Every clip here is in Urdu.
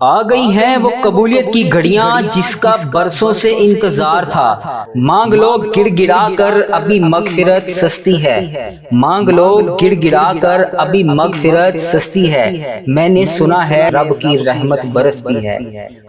آ گئی ہیں وہ قبولیت کی گھڑیاں جس کا برسوں سے انتظار تھا۔ مانگ لو گڑ گڑا کر ابھی مغفرت سستی ہے، مانگ لو گڑ گڑا کر ابھی مغفرت سستی ہے، میں نے سنا ہے رب کی رحمت برستی ہے۔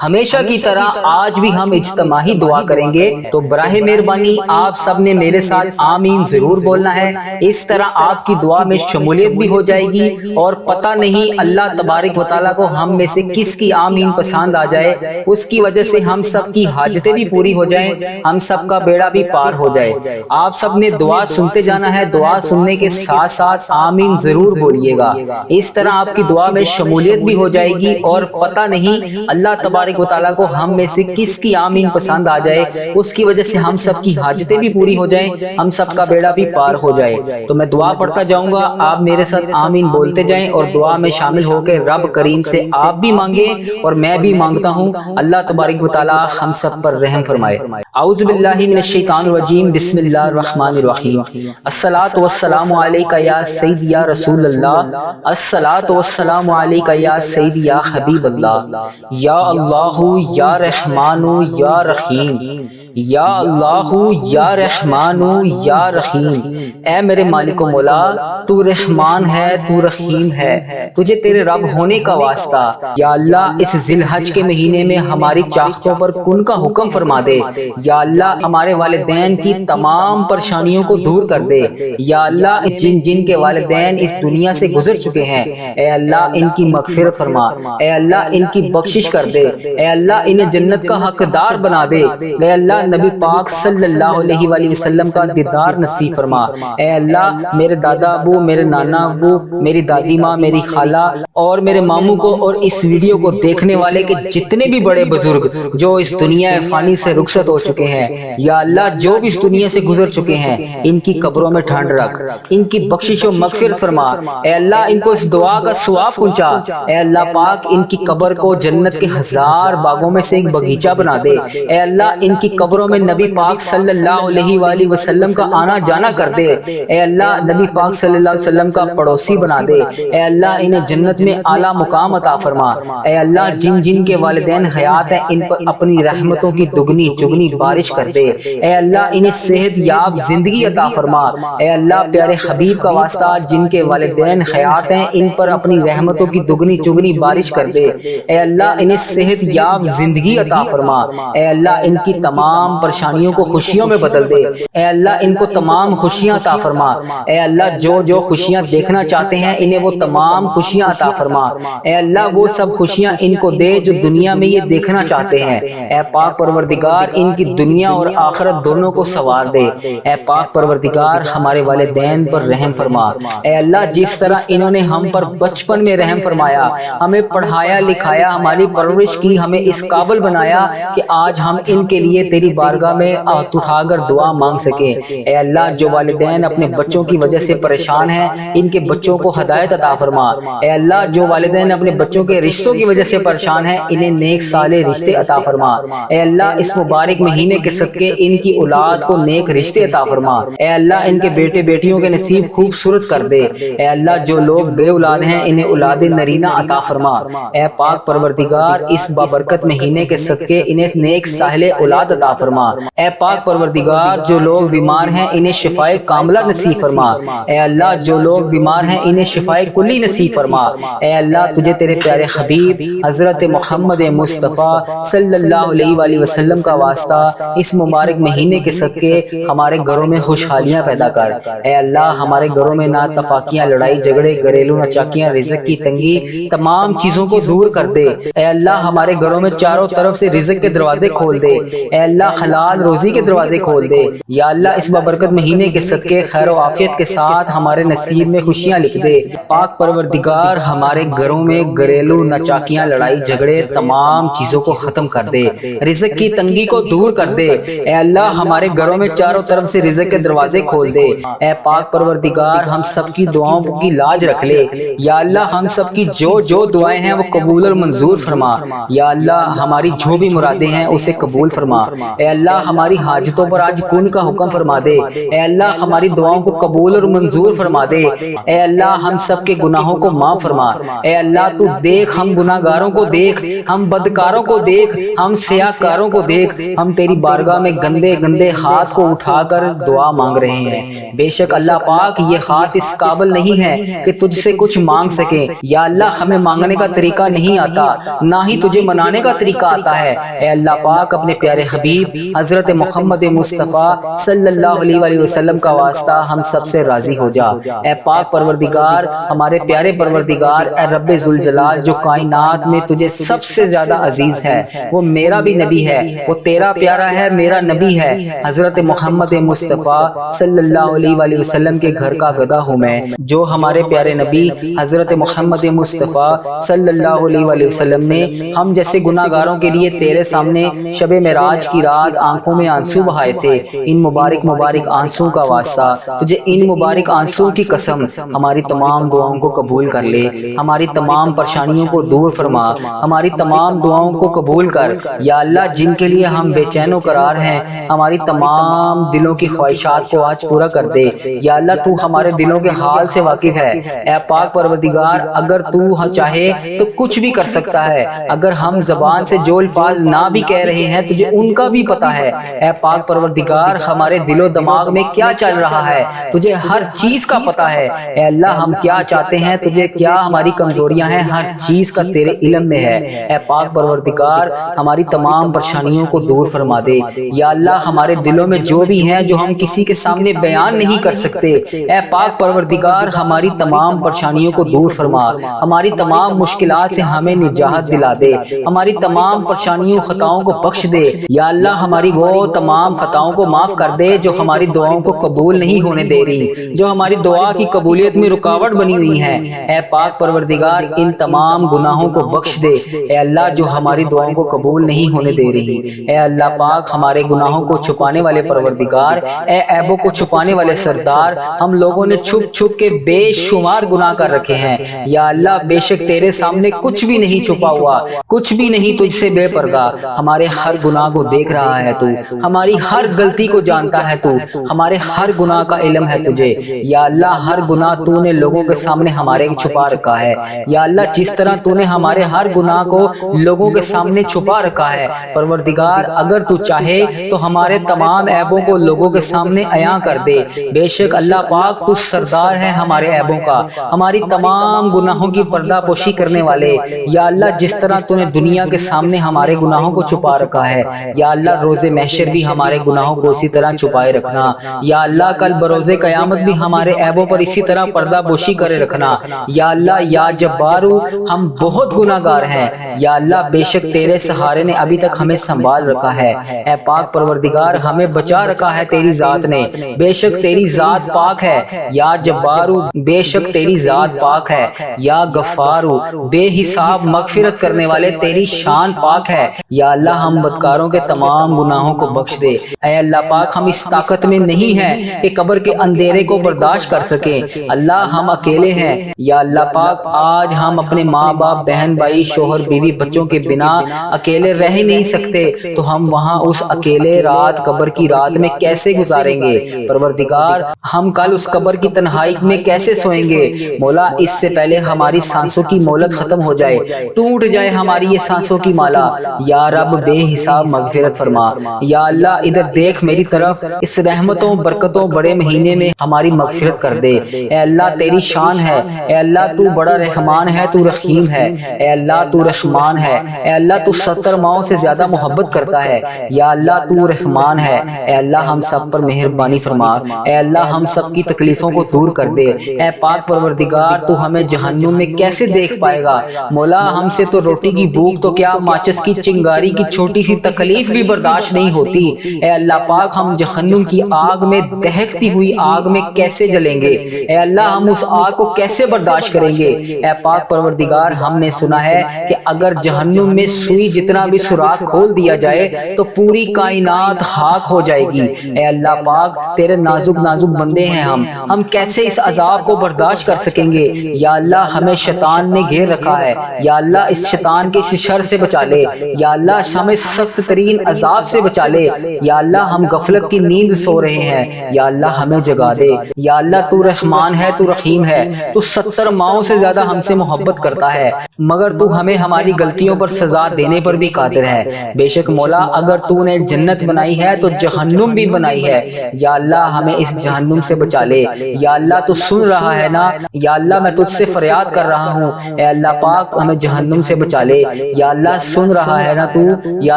ہمیشہ کی طرح آج بھی ہم اجتماعی دعا کریں گے، تو براہ مہربانی آپ سب نے میرے ساتھ آمین ضرور بولنا ہے۔ اس طرح آپ کی دعا میں شمولیت بھی ہو جائے گی، اور پتہ نہیں اللہ تبارک و تعالیٰ کو ہم میں سے کس کی آمین پسند آ جائے، اس کی وجہ سے ہم سب کی حاجتیں بھی پوری ہو جائیں، ہم سب کا بیڑا بھی پار ہو جائے۔ آپ سب نے دعا سنتے جانا ہے، دعا سننے کے ساتھ ساتھ آمین ضرور بولیے گا۔ اس طرح آپ کی دعا میں شمولیت بھی ہو جائے گی، اور پتہ نہیں اللہ تبارک و تعالیٰ کو ہم میں سے کس کی آمین پسند آ جائے، اس کی وجہ سے ہم سب کی حاجتیں بھی پوری ہو جائیں، ہم سب کا بیڑا بھی پار ہو جائے۔ تو میں دعا پڑھتا جاؤں گا، آپ میرے ساتھ آمین بولتے جائیں، اور دعا میں شامل ہو کے رب کریم سے آپ بھی مانگیں اور میں بھی مانگتا ہوں، اللہ تبارک و تعالی ہم سب پر رحم فرمائے۔ اعوذ باللہ من الشیطان الرجیم، بسم اللہ الرحمن الرحیم۔ الصلاۃ والسلام علیک یا سیدی یا رسول اللہ، الصلاۃ والسلام علیک یا سیدی یا حبیب اللہ، یا اللہ یا رحمان یا رحیم، یا اللہ یا رحمان یا رحیم۔ اے میرے مالک و مولا، تو رحمان ہے، تو رحیم ہے، تجھے تیرے رب ہونے کا واسطہ۔ یا اللہ اس ذی الحج کے مہینے میں ہماری چاختوں پر کن کا حکم فرما دے۔ یا اللہ ہمارے والدین کی تمام پریشانیوں کو دور کر دے۔ یا اللہ جن کے والدین اس دنیا سے گزر چکے ہیں، اے اللہ ان کی مغفرت فرما، اے اللہ ان کی بخشش کر دے، اے اللہ انہیں جنت کا حقدار بنا دے، اے اللہ نبی پاک صلی اللہ علیہ وآلہ وسلم کا دیدار نصیب فرما۔ اے اللہ میرے دادا ابو، میرے نانا ابو، میری دادی ماں، میری خالہ اور میرے ماموں کو، اور اس ویڈیو کو دیکھنے والے کے جتنے بھی بڑے بزرگ جو اس دنیا فانی سے رخصت ہو چکے ہیں، یا اللہ جو بھی اس دنیا سے گزر چکے ہیں، ان کی قبروں میں ٹھنڈ رکھ، ان کی بخشش و مغفرت فرما۔ اے اللہ ان کو اس دعا کا ثواب پہنچا۔ اے اللہ پاک ان کی قبر کو جنت کے 1000 باغوں میں سے ایک باغیچہ بنا دے۔ اے اللہ ان کی قبروں میں نبی پاک صلی اللہ علیہ وآلہ وسلم کا آنا جانا کر دے۔ اے اللہ نبی پاک صلی اللہ علیہ وسلم کا پڑوسی بنا دے۔ اے اللہ انہیں جنت میں اعلیٰ مقام عطا فرما۔ اے اللہ جن کے والدین حیات ہیں، ان پر اپنی رحمتوں کی دگنی چگنی بارش کر دے۔ اے اللہ انہیں صحت یاب زندگی عطا فرما۔ اے اللہ پیارے حبیب کا واسطہ جن کے والدین حیات ہیں، ان پر اپنی رحمتوں کی دگنی چگنی بارش کر دے۔ اے اللہ انہیں صحت یاب زندگی عطا فرما۔ اے اللہ ان کی تمام پریشانیوں کو خوشیوں میں بدل دے۔ اے اللہ ان کو تمام خوشیاں عطا فرما۔ اے اللہ جو خوشیاں دیکھنا چاہتے ہیں، انہیں وہ تمام خوشیاں عطا فرما۔ اے اللہ وہ سب خوشیاں ان کو دے جو دنیا میں یہ دیکھنا چاہتے ہیں۔ اے پاک پروردگار ان کی دنیا اور آخرت دونوں کو سنوار دے۔ اے پاک پروردگار ہمارے والدین پر رحم فرما۔ اے اللہ جس طرح انہوں نے ہم پر بچپن میں رحم فرمایا، ہمیں پڑھایا لکھایا، ہماری پرورش کی، ہمیں اس قابل بنایا کہ آج ہم ان کے لیے تیری بارگاہ میں ہاتھ اٹھا کر دعا مانگ سکیں۔ اے اللہ جو والدین اپنے بچوں کی وجہ سے پریشان ہیں، ان کے بچوں کو ہدایت عطا فرما۔ اے اللہ جو والدین اپنے بچوں کے رشتوں کی وجہ سے پریشان ہیں، انہیں نیک صالح رشتے عطا فرما۔ اے اللہ اس مبارک مہینے کے صدقے ان کی اولاد کو نیک رشتے عطا فرما۔ اے اللہ ان کے بیٹے بیٹیوں کے نصیب خوبصورت کر دے۔ اے اللہ جو لوگ بے اولاد ہیں، انہیں اولاد نرینہ عطا فرما۔ اے پاک پروردگار اس بابرکت مہینے کے صدقے انہیں نیک صالح اولاد عطا فرما۔ اے پاک پروردگار جو لوگ بیمار ہیں، انہیں شفائے کاملہ نصیب فرما۔ اے اللہ جو لوگ بیمار ہیں، انہیں شفائے کلی نصیب فرما۔ اے اللہ تجھے تیرے پیارے حبیب حضرت محمد مصطفیٰ صلی اللہ علیہ وآلہ وسلم کا واسطہ اس مبارک مہینے کے صدقے ہمارے گھروں میں خوشحالیاں پیدا کر۔ اے اللہ ہمارے گھروں میں نہ تفاقیاں، لڑائی جھگڑے، گھریلو ناچاکیاں، رزق کی تنگی، تمام چیزوں کو دور کر دے۔ اے اللہ ہمارے گھروں میں چاروں طرف سے رزق کے دروازے کھول دے۔ اے اللہ حلال روزی کے دروازے کھول دے۔ یا اللہ اس بابرکت مہینے کے صدقے خیر و عافیت کے ساتھ ہمارے نصیب میں خوشیاں لکھ دے۔ پاک پروردگار ہمارے گھروں میں گھریلو ناچاکیاں، لڑائی جھگڑے، تمام چیزوں کو ختم کر دے، رزق کی تنگی کو دور کر دے۔ اے اللہ ہمارے گھروں میں چاروں طرف سے رزق کے دروازے کھول دے۔ اے پاک پروردگار ہم سب کی دعاؤں کی لاج رکھ لے۔ یا اللہ ہم سب کی جو دعائیں ہیں وہ قبول اور منظور فرما۔ یا اللہ ہماری جو بھی مرادیں ہیں اسے قبول فرما۔ اے اللہ ہماری حاجتوں پر آج کن کا حکم فرما دے، اے اللہ ہماری دعاؤں کو قبول اور منظور فرما دے، اے اللہ ہم سب کے گناہوں کو معاف فرما، اے اللہ تو دیکھ ہم گناہ گاروں کو دیکھ، ہم بدکاروں کو دیکھ، ہم سیاہکاروں کو دیکھ، ہم تیری بارگاہ میں گندے گندے ہاتھ کو اٹھا کر دعا مانگ رہے ہیں۔ بے شک اللہ پاک یہ ہاتھ اس قابل نہیں ہے کہ تجھ سے کچھ مانگ سکیں، یا اللہ ہمیں مانگنے کا طریقہ نہیں آتا، نہ ہی تجھے منانے کا طریقہ آتا ہے۔ اے اللہ پاک اپنے پیارے حبیب حضرت محمد مصطفیٰ صلی اللہ علیہ وآلہ وسلم کا واسطہ ہم سب سے راضی ہو جا۔ اے پاک پروردگار، ہمارے پیارے پروردگار، اے رب ذوالجلال جو کائنات میں تجھے سب سے زیادہ عزیز ہے، وہ میرا بھی نبی ہے، وہ تیرا پیارا ہے، میرا نبی ہے، حضرت محمد مصطفیٰ صلی اللہ علیہ وآلہ وسلم کے گھر کا گدھا ہوں میں، جو ہمارے پیارے نبی حضرت محمد مصطفیٰ صلی اللہ علیہ وآلہ وسلم نے ہم جیسے گناہ گاروں کے لیے تیرے سامنے شب معراج کی رات آنکھوں میں آنسو بہائے تھے۔ ان مبارک مبارک آنسوں کا واسطہ تجھے ان مبارک آنسوں کی قسم ہماری تمام دعاؤں کو قبول کر لے، ہماری تمام پریشانیوں کو دور فرما، ہماری تمام دعاؤں کو قبول کر۔ یا اللہ جن کے لیے ہم بے چین و قرار ہیں، ہماری تمام دلوں کی خواہشات کو آج پورا کر دے۔ یا اللہ تو ہمارے دلوں کے حال سے واقف ہے، اے پاک پروردگار اگر تو چاہے تو کچھ بھی کر سکتا ہے، اگر ہم زبان سے جو الفاظ نہ بھی کہہ رہے ہیں تجھے ان کا بھی پتہ ہے۔ اے پاک پروردگار ہمارے دل و دماغ میں کیا چل رہا ہے تجھے ہر چیز کا پتہ ہے۔ اے اللہ ہم کیا چاہتے ہیں تجھے کیا ہماری کمزوریاں ہیں ہر چیز کا تیرے علم میں ہے۔ اے پاک پروردگار ہماری تمام پریشانیوں کو دور فرما دے۔ یا اللہ ہمارے دلوں میں جو بھی ہیں جو ہم کسی کے سامنے بیان نہیں کر سکتے، اے پاک پروردگار ہماری تمام پریشانیوں کو دور فرما، ہماری تمام مشکلات سے ہمیں نجات دلا دے، ہماری تمام پریشانیوں خطاؤں کو بخش دے۔ یا اللہ ہماری وہ تمام خطاؤں کو معاف کر دے جو ہماری دعاؤں کو قبول نہیں ہونے دے رہی، جو ہماری دعا کی قبولیت میں رکاوٹ بنی ہوئی ہیں۔ اے پاک پروردگار ان تمام گناہوں کو بخش دے، اے اللہ جو ہماری دعاؤں کو قبول نہیں ہونے دے رہی۔ اے اللہ پاک ہمارے گناہوں کو چھپانے والے پروردگار، اے عیبوں کو چھپانے والے سردار، ہم لوگوں نے چھپ چھپ کے بے شمار گناہ کر رکھے ہیں۔ یا اللہ بے شک تیرے سامنے کچھ بھی نہیں چھپا ہوا، کچھ بھی نہیں تجھ سے بے پردہ، ہمارے ہر گناہ کو دیکھ رہا ہے تو، ہماری ہر غلطی کو جانتا ہے تو، ہمارے ہر گناہ کا علم ہے تجھے۔ یا اللہ ہر گناہ تو نے لوگوں کے سامنے ہمارے چھپا رکھا ہے۔ یا اللہ جس طرح تو نے ہمارے ہر گناہ کو لوگوں کے سامنے چھپا رکھا ہے، پروردگار اگر تو چاہے تو ہمارے تمام عیبوں کو لوگوں کے سامنے عیاں کر دے۔ بے شک اللہ پاک تو سردار ہے ہمارے عیبوں کا، ہماری تمام گناہوں کی پردہ پوشی کرنے والے۔ یا اللہ جس طرح تو نے دنیا کے سامنے ہمارے گناہوں کو چھپا رکھا ہے، یا اللہ روز محشر بھی ہمارے گناہوں کو اسی طرح چھپائے رکھنا۔ یا اللہ کل بروز قیامت بھی ہمارے عیبوں پر اسی طرح پردہ پوشی کرے رکھنا۔ یا اللہ یا جبارو ہم بہت گناہ گار ہیں، یا اللہ بے شک تیرے سہارے نے ابھی تک ہمیں سنبھال رکھا ہے۔ اے پاک پروردگار ہمیں بچا رکھا ہے تیری ذات نے، بے شک تیری ذات پاک ہے۔ یا جبارو بے شک تیری ذات پاک ہے، یا غفارو بے حساب مغفرت کرنے والے تیری شان پاک ہے۔ یا اللہ ہم بدکاروں کے تمام گناہوں کو بخش دے۔ اے اللہ پاک ہم اس طاقت میں نہیں ہیں کہ قبر کے اندھیرے کو برداشت کر سکیں، اللہ ہم اکیلے ہیں۔ یا اللہ پاک آج ہم اپنے ماں باپ بہن بھائی شوہر بیوی بچوں کے بنا اکیلے رہ ہی نہیں سکتے، تو ہم وہاں اس اکیلے رات قبر کی رات میں کیسے گزاریں گے؟ پروردگار ہم کل اس قبر کی تنہائی میں کیسے سوئیں گے؟ مولا اس سے پہلے ہماری سانسوں کی مہلت ختم ہو جائے، ٹوٹ جائے ہماری یہ سانسوں کی مالا۔ یا رب بے حساب مغفرت فرما۔ یا اللہ ادھر دیکھ میری طرف، اس رحمتوں برکتوں بڑے مہینے میں ہماری مغفرت کر دے۔ اے اللہ تیری شان ہے، اے اللہ تو بڑا رحمان ہے، تو رحیم ہے، اے اللہ تو رحمان ہے، اے اللہ تو 70 ماؤں سے زیادہ محبت کرتا ہے۔ یا اللہ تو رحمان ہے، اے اللہ ہم سب پر مہربانی فرما، اے اللہ ہم سب کی تکلیفوں کو دور کر دے۔ اے پاک پروردگار تو ہمیں جہنم میں کیسے دیکھ پائے گا؟ مولا ہم سے تو روٹی کی بھوک تو کیا ماچس کی چنگاری کی چھوٹی سی تکلیف بھی برداشت نہیں ہوتی۔ اے اللہ پاک ہم جہنم کی آگ میں دہکتی ہوئی آگ میں کیسے جلیں گے؟ اے اللہ ہم اس آگ کو کیسے برداشت کریں گے؟ اے پاک پروردگار ہم نے سنا ہے کہ اگر جہنم میں سوئی جتنا بھی سوراخ کھول دیا جائے تو پوری کائنات خاک ہو جائے گی۔ اے اللہ پاک تیرے نازک نازک بندے ہیں ہم کیسے اس عذاب کو برداشت کر سکیں گے؟ یا اللہ ہمیں شیطان نے گھیر رکھا ہے، یا اللہ اس شیطان کے اس شر سے بچا لے، یا اللہ ہمیں سخت ترین عذاب عذاب سے بچا لے۔ یا اللہ ہم غفلت کی نیند سو رہے ہیں، یا اللہ ہمیں جگا دے۔ یا اللہ تو رحمان ہے، تو رحیم ہے، تو 70 ماؤں سے زیادہ ہم سے محبت کرتا ہے، مگر تو ہمیں ہماری غلطیوں پر سزا دینے پر بھی قادر ہے۔ بے شک مولا اگر تو نے جنت بنائی ہے تو جہنم بھی بنائی ہے، یا اللہ ہمیں اس جہنم سے بچا لے۔ یا اللہ تو سن رہا ہے نا، یا اللہ میں تجھ سے فریاد کر رہا ہوں، اے اللہ پاک ہمیں جہنم سے بچا لے۔ یا اللہ سن رہا ہے نا تو، یا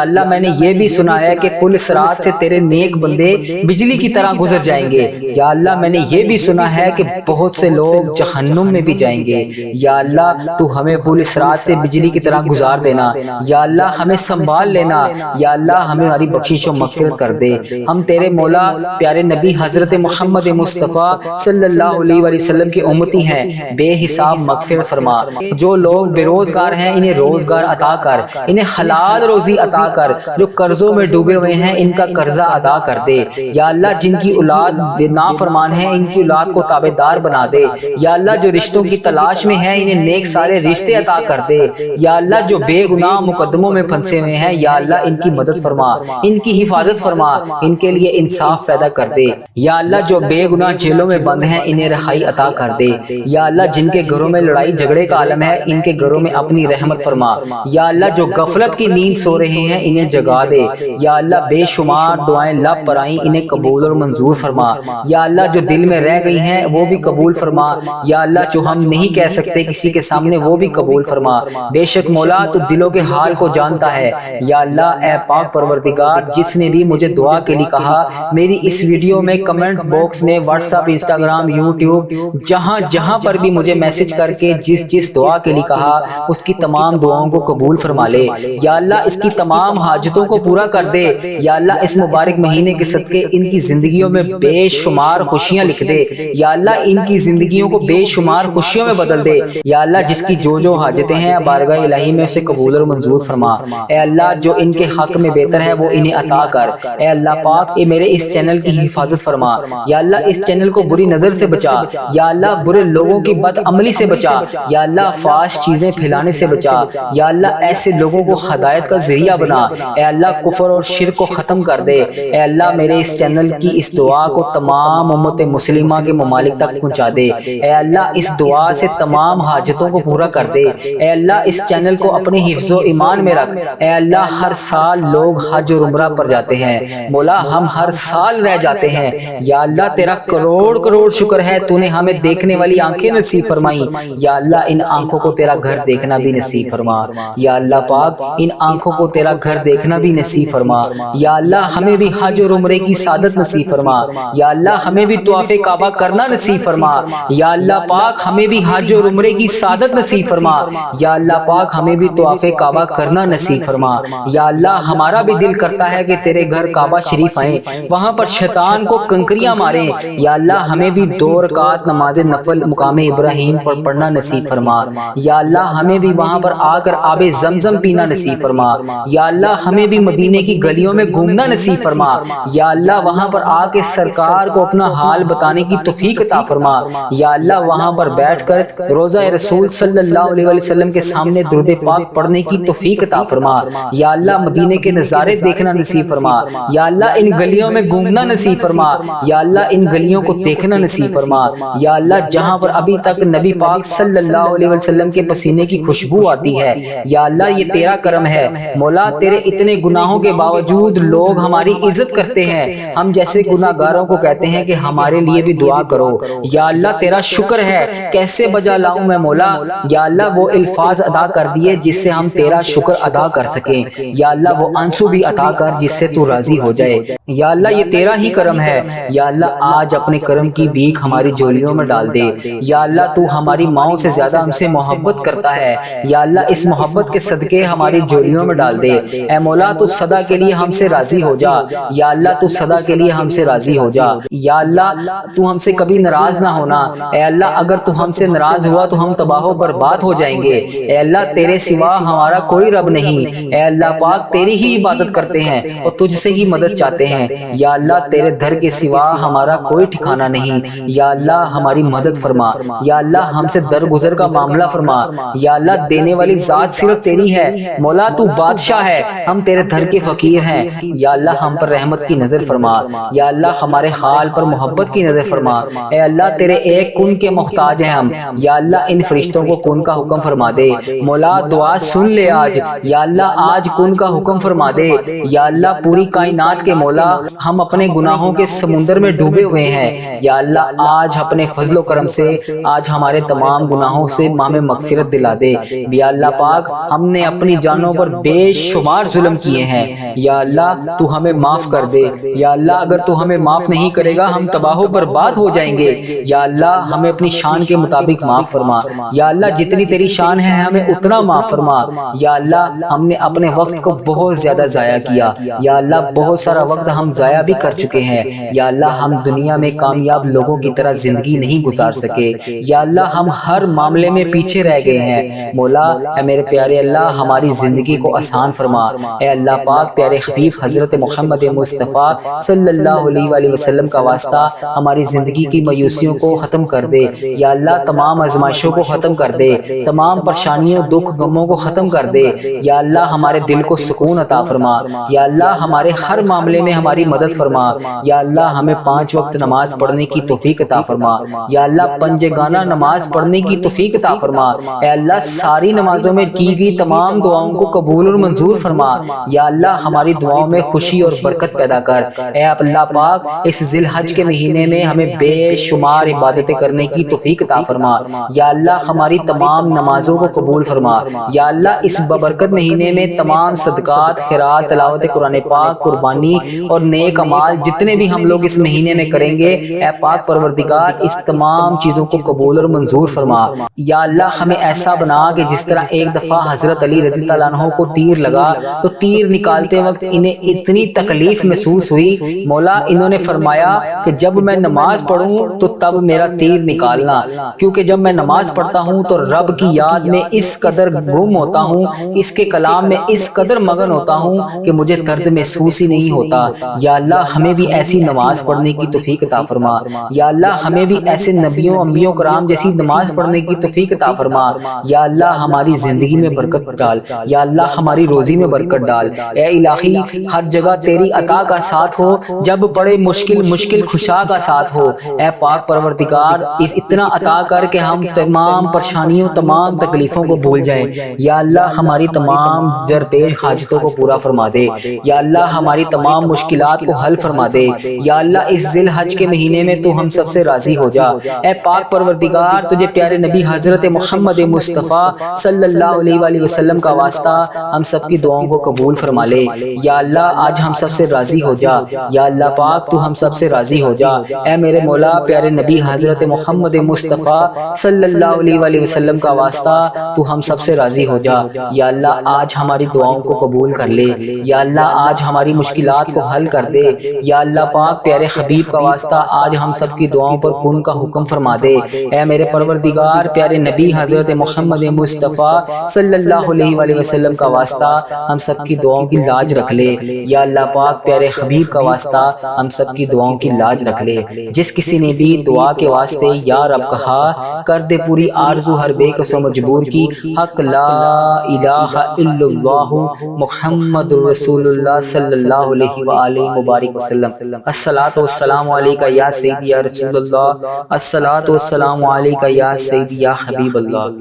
اللہ میں نے یہ بھی سنا ہے کہ پل صراط سے تیرے نیک بندے بجلی کی طرح گزر جائیں گے، یا اللہ میں نے یہ بھی سنا ہے کہ بہت سے لوگ جہنم میں بھی جائیں گے۔ یا اللہ تو ہمیں پل صراط سے بجلی کی طرح گزار دینا، یا اللہ ہمیں سنبھال لینا، یا اللہ ہمیں ہماری بخشش و مغفرت کر دے۔ ہم تیرے مولا پیارے نبی حضرت محمد مصطفیٰ صلی اللہ علیہ وآلہ وسلم کی امتی ہیں، بے حساب مغفرت فرما۔ جو لوگ بے روزگار ہیں انہیں روزگار عطا کر، انہیں حلال روزی عطا کر، جو قرضوں میں ڈوبے ہوئے ہیں ان کا قرضہ ادا کر دے۔ یا اللہ جن کی اولاد نافرمان ہے ان کی اولاد کو تابعدار بنا دے۔ یا اللہ جو رشتوں کی تلاش میں ہیں انہیں نیک سارے رشتے عطا کر دے۔ یا اللہ جو بے گناہ مقدموں میں پھنسے ہوئے ہیں یا اللہ ان کی مدد فرما، ان کی حفاظت فرما، ان کے لیے انصاف پیدا کر دے۔ یا اللہ جو بے گناہ جیلوں میں بند ہیں انہیں رہائی عطا کر دے۔ یا اللہ جن کے گھروں میں لڑائی جھگڑے کا عالم ہے ان کے گھروں میں اپنی رحمت فرما۔ یا اللہ جو غفلت کی نیند سو رہے ہیں انہیں جگا دے۔ یا اللہ بے شمار دعائیں لب پر آئیں انہیں قبول اور منظور فرما۔ یا اللہ جو دل میں رہ گئی ہیں وہ بھی قبول فرما۔ یا اللہ جو ہم نہیں کہہ سکتے کسی کے سامنے وہ بھی قبول فرما۔ بے شک مولا تو دلوں کے حال کو جانتا ہے۔ یا اللہ اے پاک پروردگار جس نے بھی مجھے دعا کے لیے کہا، میری اس ویڈیو میں کمنٹ باکس میں واٹس ایپ انسٹاگرام یوٹیوب جہاں پر بھی مجھے میسج کر کے جس دعا کے لیے کہا اس کی تمام دعاؤں کو قبول فرما لے۔ یا اللہ اس کی تمام حاجتوں کو پورا کر دے۔ یا اللہ اس مبارک مہینے کے صدقے ان کی زندگیوں میں بے شمار خوشیاں لکھ دے۔ یا اللہ ان کی زندگیوں کو بے شمار خوشیوں میں بدل دے۔ یا اللہ جس کی جو حاجتیں ہیں بارگاہ الہی میں اسے قبول اور منظور فرما۔ اے اللہ جو ان کے حق میں بہتر ہے وہ انہیں عطا کر۔ اے اللہ پاک اے میرے اس چینل کی حفاظت فرما۔ یا اللہ اس چینل کو بری نظر سے بچا۔ یا اللہ برے لوگوں کی بد عملی سے بچا۔ یا اللہ فحش چیزیں پھیلانے سے بچا۔ یا اللہ ایسے لوگوں کو ہدایت کا ذریعہ بنا۔ اے اللہ کفر اور شرک کو ختم کر دے۔ اے اللہ میرے اس چینل کی اس دعا کو تمام امت مسلمہ کے ممالک تک پہنچا دے۔ اے اللہ اس دعا سے تمام حاجتوں کو پورا کر دے۔ اے اللہ اس چینل کو اپنے حفظ و ایمان میں رکھ۔ اے اللہ ہر سال لوگ حج اور عمرہ پر جاتے ہیں، مولا ہم ہر سال رہ جاتے ہیں۔ یا اللہ تیرا کروڑ شکر ہے تو نے ہمیں دیکھنے والی آنکھیں نصیب فرمائی۔ یا اللہ ان آنکھوں کو تیرا گھر دیکھنا بھی نصیب فرما۔ یا اللہ پاک ان آنکھوں کو تیرا گھر دیکھنا بھی نصیب فرما۔ یا اللہ ہمیں بھی حج اور عمرے کی سعادت نصیب فرما۔ یا اللہ ہمیں بھی طواف کعبہ کرنا نصیب فرما۔ یا اللہ پاک ہمیں بھی حج اور عمرے کی سعادت نصیب فرما۔ یا اللہ پاک ہمیں بھی طواف کعبہ کرنا نصیب فرما۔ یا اللہ ہمارا بھی دل کرتا ہے کہ تیرے گھر کعبہ شریف آئیں، وہاں پر شیطان کو کنکریاں ماریں۔ یا اللہ ہمیں بھی 2 رکعت نماز نفل مقام ابراہیم پر پڑھنا نصیب فرما۔ یا اللہ ہمیں بھی وہاں پر آ کر آب زمزم پینا نصیب فرما۔ یا اللہ ہمیں بھی مدینے کی گلیوں میں گھومنا نصیب فرما۔ یا اللہ وہاں پر آ کے سرکار کو اپنا حال بتانے کی توفیق عطا فرما۔ یا اللہ وہاں پر بیٹھ کر روضہ رسول صلی اللہ علیہ وسلم کے سامنے درود پاک پڑھنے کی توفیق عطا فرما۔ یا اللہ مدینے کے نظارے دیکھنا نصیب فرما۔ یا اللہ ان گلیوں میں گھومنا نصیب فرما۔ یا اللہ ان گلیوں کو دیکھنا نصیب فرما۔ یا اللہ جہاں پر ابھی تک نبی پاک صلی اللہ علیہ وسلم کے پسینے کی خوشبو آتی ہے، یا اللہ یہ تیرا کرم ہے مولا، تیرے اتنے گناہوں کے باوجود لوگ ہماری عزت کرتے ہیں۔ ہم جیسے گناہگاروں کو کہتے ہیں کہ ہمارے لیے بھی دعا کرو۔ یا اللہ تیرا شکر ہے، کیسے بجا لاؤں میں مولا۔ یا اللہ وہ الفاظ ادا کر دیے جس سے ہم تیرا شکر ادا کر سکیں۔ یا اللہ وہ آنسو بھی عطا کر جس سے تو راضی ہو جائے۔ یا اللہ یہ تیرا ہی کرم ہے۔ یا اللہ آج اپنے کرم کی بھیک ہماری جھولیوں میں ڈال دے۔ یا اللہ تو ہماری ماؤں سے زیادہ ہم سے محبت کرتا ہے۔ یا اللہ اس محبت کے صدقے ہماری جھولیوں میں ڈال دے۔ اے مولا تو سدا کے لیے ہم سے راضی ہو جا۔ یا اللہ تو سدا کے لیے ہم سے راضی ہو جا۔ یا اللہ تو ہم سے کبھی ناراض نہ ہونا۔ اے اللہ اگر تو ہم سے ناراض ہوا تو ہم تباہ و برباد ہو جائیں گے۔ اے اللہ تیرے سوا ہمارا کوئی رب نہیں۔ اے اللہ پاک تیری ہی عبادت کرتے ہیں اور تجھ سے ہی مدد چاہتے ہیں۔ یا اللہ تیرے در کے سوا ہمارا کوئی ٹھکانہ نہیں۔ یا اللہ ہماری مدد فرما۔ یا اللہ ہم سے درگزر کا معاملہ فرما۔ یا اللہ دینے والی ذات صرف تیری ہے مولا، تو بادشاہ ہے، ہم تیرے در کے فقیر ہیں، یا اللہ ہم پر رحمت کی نظر فرما، یا اللہ ہمارے حال پر محبت کی نظر فرما، اے اللہ تیرے ایک کن کے محتاج ہیں ہم، یا اللہ ان فرشتوں کو کن کا حکم فرما دے، مولا دعا سن لے آج، یا اللہ آج کن کا حکم فرما دے، یا اللہ پوری کائنات کے مولا ہم اپنے گناہوں کے سمندر میں ڈوبے ہوئے ہیں، یا اللہ آج اپنے فضل و کرم سے آج ہمارے تمام گناہوں سے ہمیں مغفرت دلا دے، یا اللہ پاک ہم نے اپنی جانوں پر بے شمار ظلم کیے ہیں، یا اللہ تو ہمیں معاف کر دے، یا اللہ اگر تو ہمیں معاف نہیں کرے گا ہم تباہ و برباد ہو جائیں گے، یا اللہ ہمیں اپنی شان کے مطابق معاف فرما، یا اللہ جتنی تیری شان ہے ہمیں اتنا معاف فرما، یا اللہ ہم نے اپنے وقت کو بہت زیادہ ضائع کیا، یا اللہ بہت سارا وقت ہم ضائع بھی کر چکے ہیں، یا اللہ ہم دنیا میں کامیاب لوگوں کی طرح زندگی نہیں گزار سکے، یا اللہ ہم ہر معاملے میں پیچھے رہ گئے ہیں، مولا اے میرے پیارے اللہ ہماری زندگی کو آسان فرما، اے اللہ پاک پیارے حبیب حضرت محمد مصطفیٰ صلی اللہ علیہ وآلہ وسلم کا واسطہ ہماری زندگی کی مایوسیوں کو ختم کر دے، یا اللہ تمام آزمائشوں کو ختم کر دے، تمام پریشانیوں دکھ غموں کو ختم کر دے، یا اللہ ہمارے دل کو سکون عطا فرما، یا اللہ ہمارے ہر معاملے میں ہماری مدد فرما، یا اللہ ہمیں 5 وقت نماز پڑھنے کی توفیق عطا فرما، یا اللہ پنجگانہ نماز پڑھنے کی توفیق عطا فرما، اے اللہ ساری نمازوں میں کی گئی تمام دعاؤں کو قبول اور منظور فرما، یا اللہ ہماری دعاؤں میں خوشی اور برکت پیدا کر، اے اللہ پاک اس ذی الحج کے مہینے میں ہمیں بے شمار عبادتیں کرنے کی توفیق عطا فرما، یا اللہ ہماری تمام نمازوں کو قبول فرما، یا اللہ اس ببرکت مہینے میں تمام صدقات خیرات تلاوت قرآن پاک قربانی اور نیک اعمال جتنے بھی ہم لوگ اس مہینے میں کریں گے، اے پاک پروردگار اس تمام چیزوں کو قبول اور منظور فرما، یا اللہ ہمیں ایسا بنا کہ جس طرح ایک دفعہ حضرت علی رضی اللہ عنہ کو تیر لگا تو تیر نکالتے وقت انہیں اتنی تکلیف محسوس ہوئی، مولا انہوں نے فرمایا کہ جب میں نماز پڑھوں تو تب میرا تیر نکالنا، کیونکہ جب میں نماز پڑھتا ہوں تو رب کی یاد میں اس قدر گم ہوتا ہوں، اس کے کلام میں اس قدر مگن ہوتا ہوں کہ مجھے درد محسوس ہی نہیں ہوتا، یا اللہ ہمیں بھی ایسی نماز پڑھنے کی توفیق عطا فرما، یا اللہ ہمیں بھی ایسے نبیوں انبیوں کرام جیسی نماز پڑھنے کی توفیق عطا فرما، یا اللہ ہماری زندگی میں برکت ڈال، یا اللہ ہماری روزی میں برکت ڈال، اے الہی ہر جگہ تیری عطا کا ساتھ ہو، جب پڑے مشکل خوشا کا ساتھ ہو، اے پاک پروردگار اس اتنا عطا کر کے ہم تمام پریشانیوں تمام تکلیفوں کو بھول جائیں، یا اللہ ہماری تمام زرپیش حاجتوں کو پورا فرما دے، یا اللہ ہماری تمام مشکلات کو حل فرما دے، یا اللہ اس ذی الحج کے مہینے میں تو ہم سب سے راضی ہو جا، اے پاک پروردگار تجھے پیارے نبی حضرت محمد مصطفیٰ صلی اللہ علیہ وآلہ وسلم کا واسطہ ہم سب کی دعاؤں کو قبول فرما لے، یا اللہ آج ہم سب سے راضی ہو جا، یا اللہ پاک تو ہم سب سے راضی ہو جا، اے میرے مولا پیارے نبی حضرت محمد مصطفیٰ صلی اللہ علیہ وآلہ وسلم کا واسطہ تو ہم سب سے راضی ہو جا، یا اللہ آج ہماری دعاؤں کو قبول کر لے، یا اللہ آج ہماری مشکلات کو حل کر دے، یا اللہ پاک پیارے حبیب کا واسطہ آج ہم سب کی دعاؤں پر کن کا حکم فرما دے، اے میرے پروردگار پیارے نبی حضرت محمد مصطفیٰ صلی اللہ علیہ وآلہ وسلم کا واسطہ ہم سب کی دعاؤں کی لاج رکھ لے، یا اللہ پاک پیارے حبیب کا واسطہ ہم سب کی دعاؤں کی لاج رکھ لے، جس کسی نے بھی دعا کے واسطے یا رب کہا کر دے پوری آرزو ہر بے کس و مجبور کی، حق لا الہ الا اللہ محمد رسول اللہ صلی اللہ علیہ وآلہ مبارک وسلم، الصلاۃ والسلام علیکہ یا سیدی یا رسول اللہ، الصلاۃ والسلام علیکہ یا سیدی یا حبیب اللہ۔